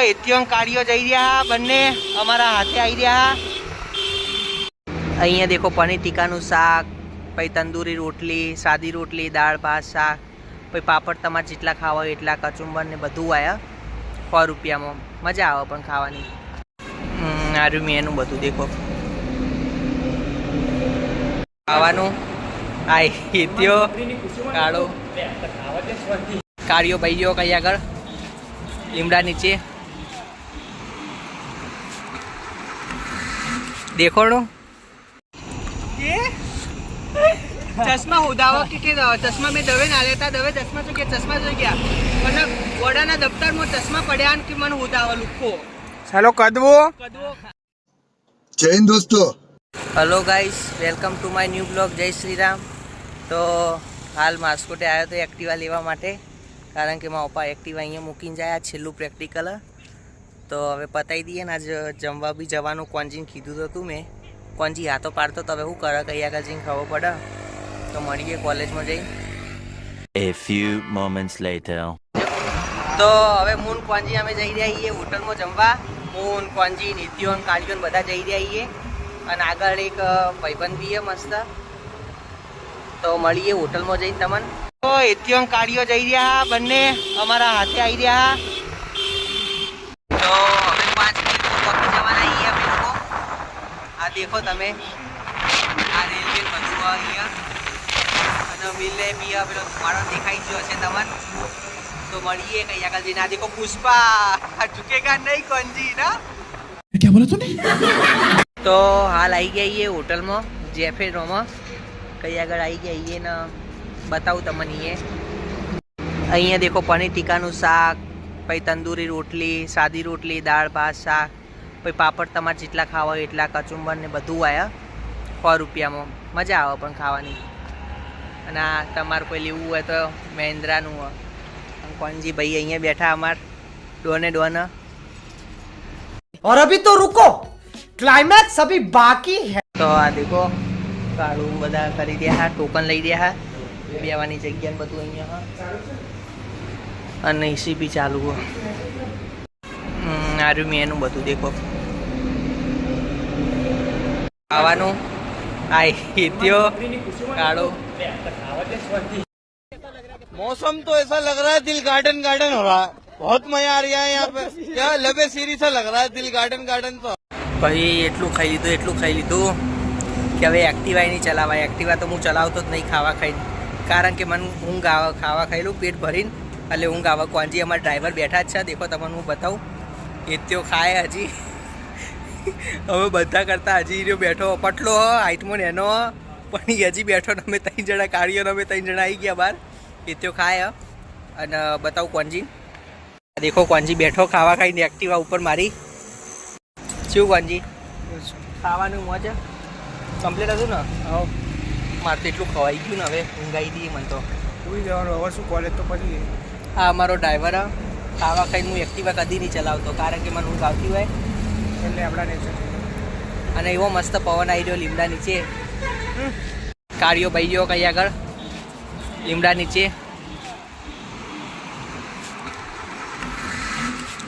એતિયોન કાળીઓ જઈ રહ્યા બંને અમારા હાથે આવી રહ્યા। અહીંયા દેખો પનીર ટીકાનું શાક, પછી તંદૂરી રોટલી, સાદી રોટલી, દાળ ભાત શાક, પછી પાપડ તમારે જેટલા ખાવા હોય એટલા, કચુંબર ને બધું આવ્યા 100 રૂપિયામાં। મજા આવે પણ ખાવાની। આર્યું મેનું બધું દેખો ખાવાનું। આ એતિયો કાળો કાળિયો ભાઈ ગયો કઈ આગળ લીમડા નીચે देखो नो ये चश्मा उदावा के चश्मा में दवे ना लेता दवे चश्मा तो क्या चश्मा जो गया मतलब वोड़ा ना दफ्तर में चश्मा पड़े कि मन उदावा लुको चलो कदवो जय हिंद दोस्तों। Hello guys, welcome to my new blog. जय श्री राम। तो हाल मास्कोटे आयो तो एक्टिवा लेवा माटे कारण के मारा पप्पा एक्टिवा अहीं मूकीने जाया छेल्लू प्रेक्टिकल। तो हवे पताई दीए ने आज जमवा भी जवानुं कोंजीने कीधुं तो मैं कोंजी हाथों पाड़तो तो हवे शुं करे कई आगळ जईने खबर पड़े। तो मळीए कॉलेज में जई। A few moments later. तो हवे मून कोंजी अमे जई रह्या छीए होटल में जमवा। मून कोंजी नित्योन काळियोन बधा जई रह्या छीए अने आगळ एक भाईबंध बी है मस्त। तो मळीए होटल में जईने तमन। तो एतियोन काळियो जई रह्या बंने अमारा हाथे आई रह्या। तो हमें 5 मिनट पहुंची जवाना है अमे लोग। आ देखो तमे आ रेलवे बधुं अहींया अने मिले बी पेलो मारो देखाई गयो छे तमन। तो मळीए कई आगळ जईने। आ देखो पुष्पा झुकेगा नहीं कोंजी ना। क्या बोला तूने? तो हाल आई गई है होटल में जेफे रो में कई आगळ आई गई है ना बताऊँ तमने। ये अहीं देखो पनीर टीकाનું શાક, પછી તંદૂરી રોટલી, સાદી રોટલી, દાળ ભાત શાક, પછી પાપડ તમારે જેટલા ખાવા હોય એટલા, કચુંબર ને બધું આવ્યા 100 રૂપિયામાં। મજા આવે પણ ખાવાની। અને આ તમારે કોઈ લેવું હોય તો મહેન્દ્રાનું કોંજી ભાઈ અહીંયા બેઠા અમાર ડોને ડોન। और अभी तो रुको, क्लाइमैक्स अभी बाकी है। तो आ देखो काळू बधा करी दिया, टोकन लई दिया, बेवानी जग्या ने बधुं अहींया અને એસી બી ચાલુ हो। આર્યું મેનું બધું देखो ખાવાનું। આ એતિયો કાળો मौसम तो ऐसा लग रहा है दिल गार्डन गार्डन हो रहा है। बहुत मजा आ रहा है यहाँ पे। क्या लबे सीरी सा लग रहा है दिल गार्डन गार्डन। तो भाई एटलू खाई लीधुं कि हवे एक्टिवा नहीं चलावाय। एक्टिवा तो हूँ चलावतो ज नहीं खावा खाई कारण के मन ऊँघ आवे। खावा खाई लूँ पेट भरीने એટલે ઊંઘ આવે। કોંજી અમારા ડ્રાઈવર બેઠા જ છે देखो તમને હું બતાવું। એત્યો ખાય હજી હવે બધા કરતાં હજી રહ્યો બેઠો પટલો હાઈટમાં એનો પણ એ હજી બેઠો ને અમે 3 જણા કાઢીએ ને અમે 3 જણા આવી ગયા બહાર। એત્યો ખાય અને બતાવું કોંજી। देखो કોંજી બેઠો ખાવા ખાઈને એક્ટિવા ઉપર મારી। શું કોંજી ખાવાનું મોજ કમ્પ્લીટ હતું ને? હા મારે તો એટલું ખવાઈ ગયું ને હવે ઊંઘાઈ દઈએ મને તો। સુઈ જવાનું હવે શું, કોલેજ તો પછી। આ અમારો ડ્રાઈવર ખાવા ખાઈને હું એક્ટિવા કદી નહીં ચલાવતો કારણ કે મને ઊંઘ આવતી હોય એટલે આપણા નેચર। અને એવો મસ્ત પવન આવી રહ્યો લીમડા નીચે। કાળિયો ભાઈ ગયો કઈ આગળ લીમડા નીચે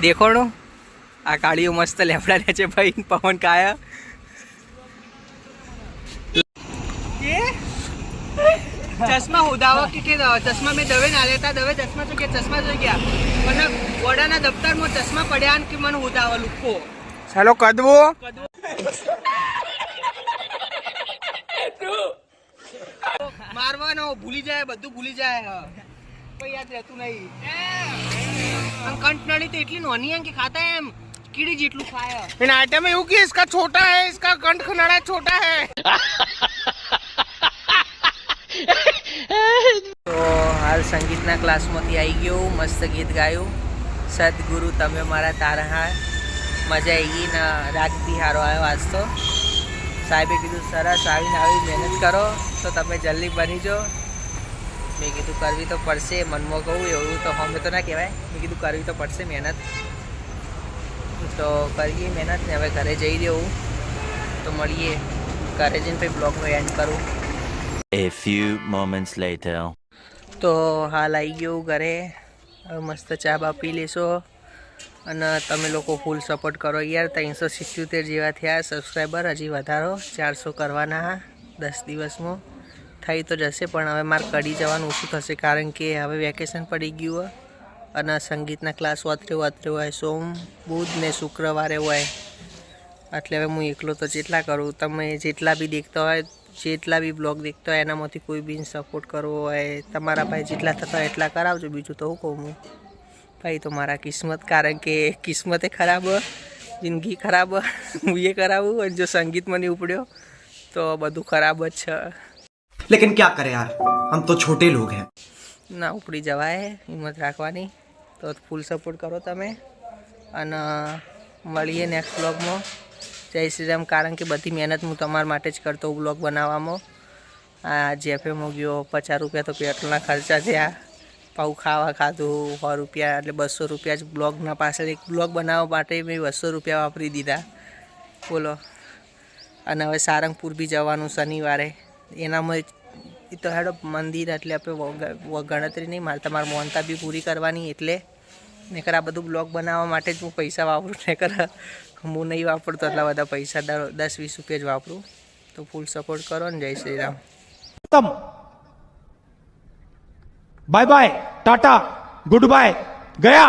देखो नो आ काळियो मस्त लेफड़ा नीचे भाई पवन काया। ये चश्मा उदावा के चश्मा में दवे ना लेता दवे चश्मा तो क्या चश्मा जो गया मतलब वोड़ा ना दफ्तर में चश्मा पड़े कि मन उदावा लुको चलो कदवो मारवा ना भूली जाए बधु भूली जाए कोई याद रहतु नहीं। कंठ नड़ी तो इतनी नोनी है कि खाता है एम कीड़ी जेटलू खाया। इन आइटम में कि इसका छोटा है, इसका कंठ खनाड़ा छोटा है। तो हाल संगीतना क्लास में आई गयो मस्त गीत गायु सदगुरु तमे मारा तारहार। मजा आई ना राग भी हारो आयो आज तो। साहेबे कीधुं सरस आवीने આવી મહેનત કરો તો તમે જલ્દી બની જો। મેં કીધું કરવી તો પડશે મનમાં કહું એવું તો હમે તો ના કહેવાય। મેં કીધું કરવી તો પડશે મહેનત તો કરીએ મહેનત ને હવે ઘરે જઈ રહ્યો તો મળીએ ઘરે જઈને પછી બ્લોગનો એન્ડ કરું। A few moments later. तो हाल आई गयो घरे मस्त चा बा पी लेशो અને તમે લોકો ફૂલ સપોર્ટ કરો યાર. 377 જેવા થયા સબસ્ક્રાઈબર, હજી વધારો 400 કરવાના 10 દિવસમાં થઈ તો જશે. પણ હવે મારે કડી જવાનું ઓછું થશે કારણ કે હવે વેકેશન પડી ગયું હોય અને સંગીતના ક્લાસ વાતરે હોય. સોમ બુધ ને શુક્રવારે હોય એટલે હવે હું એકલો તો જેટલા કરું. તમે જેટલા બી દેખતા હોય, જેટલા બી બ્લોગ દેખતા હોય એનામાંથી કોઈ બી સપોર્ટ કરવો હોય તમારા ભાઈ જેટલા થતા હોય એટલા કરાવજો. બીજું તો હું કહું હું ભાઈ તો મારા કિસ્મત, કારણ કે કિસ્મતે ખરાબ, જિંદગી ખરાબ, હું એ કરાવું અને જો સંગીતમાં નહીં ઉપડ્યો તો બધું ખરાબ જ છે. लेकिन क्या करें यार, हम तो छोटे लोग हैं. ના ઉપડી જવાય, હિંમત રાખવાની. તો ફૂલ સપોર્ટ કરો તમે અને મળીએ નેક્સ્ટ બ્લોગમાં. જય શ્રી રામ. કારણ કે બધી મહેનત હું તમારા માટે જ કરતો હું બ્લોગ બનાવવામાં. આ જેફેમાં ગયો 50 રૂપિયા તો પેટ્રોલના ખર્ચા થયા, પાઉં ખાવા ખાધું 100 રૂપિયા, એટલે 200 રૂપિયા જ બ્લોગના પાછળ. એક બ્લોગ બનાવવા માટે મેં 200 રૂપિયા વાપરી દીધા બોલો. અને હવે સારંગપુર બી જવાનું શનિવારે. એનામાં એ તો હેડો મંદિર એટલે આપણે ગણતરી નહીં મારે, તમારે મોનતા બી પૂરી કરવાની. એટલે નહીંકર આ બધું બ્લોગ બનાવવા માટે જ હું પૈસા વાપરું. નહીંકર હું નહીં વાપરતો એટલા બધા પૈસા, 10-20 રૂપિયા જ વાપરું. તો ફૂલ સપોર્ટ કરો ને. જય શ્રી રામ. खत्म. Bye bye, tata, good bye, गया.